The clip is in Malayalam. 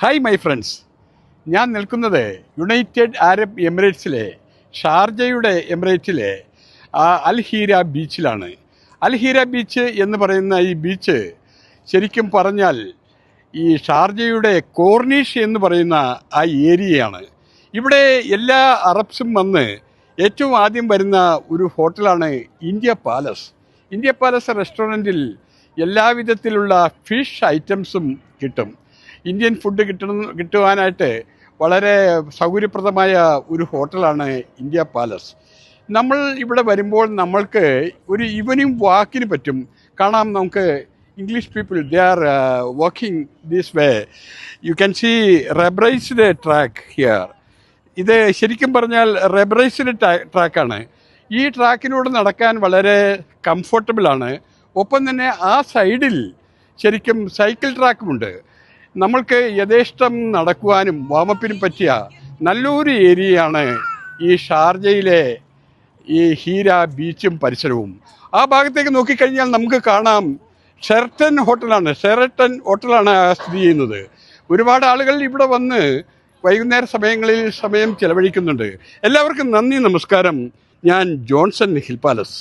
ഹായ് മൈ ഫ്രണ്ട്സ്, ഞാൻ നിൽക്കുന്നത് യുണൈറ്റഡ് അറബ് എമിറേറ്റ്സിലെ ഷാർജയുടെ എമിറേറ്റിലെ അൽ ഹീര ബീച്ചിലാണ്. അൽ ഹീര ബീച്ച് എന്ന് പറയുന്ന ഈ ബീച്ച് ശരിക്കും പറഞ്ഞാൽ ഈ ഷാർജയുടെ കോർണിഷ് എന്ന് പറയുന്ന ആ ഏരിയയാണ്. ഇവിടെ എല്ലാ അറബ്സും വന്ന് ഏറ്റവും ആദ്യം വരുന്ന ഒരു ഹോട്ടലാണ് ഇന്ത്യ പാലസ്. ഇന്ത്യ പാലസ് റെസ്റ്റോറൻറ്റിൽ എല്ലാവിധത്തിലുള്ള ഫിഷ് ഐറ്റംസും കിട്ടും. ഇന്ത്യൻ ഫുഡ് കിട്ടുവാനായിട്ട് വളരെ സൗകര്യപ്രദമായ ഒരു ഹോട്ടലാണ് ഇന്ത്യ പാലസ്. നമ്മൾ ഇവിടെ വരുമ്പോൾ നമ്മൾക്ക് ഒരു ഈവനിങ് വാക്കിന് പറ്റും. കാണാം, നമുക്ക് English people they are walking this way. You can see rubberized track here. ഇത് ശരിക്കും പറഞ്ഞാൽ റബ്ബറൈസ്ഡ് ട്രാക്കാണ്. ഈ ട്രാക്കിലൂടെ നടക്കാൻ വളരെ കംഫർട്ടബിളാണ്. ഒപ്പം തന്നെ ആ സൈഡിൽ ശരിക്കും സൈക്കിൾ ട്രാക്കുമുണ്ട്. നമ്മൾക്ക് യഥേഷ്ടം നടക്കുവാനും വാമപ്പിനും പറ്റിയ നല്ലൊരു ഏരിയയാണ് ഈ ഷാർജയിലെ ഈ ഹീര ബീച്ചും പരിസരവും. ആ ഭാഗത്തേക്ക് നോക്കിക്കഴിഞ്ഞാൽ നമുക്ക് കാണാം ഷെറട്ടൺ ഹോട്ടലാണ് സ്ഥിതി ചെയ്യുന്നത്. ഒരുപാട് ആളുകൾ ഇവിടെ വന്ന് വൈകുന്നേര സമയം ചെലവഴിക്കുന്നുണ്ട്. എല്ലാവർക്കും നന്ദി, നമസ്കാരം. ഞാൻ ജോൺസൺ ഹിൽ പാലസ്.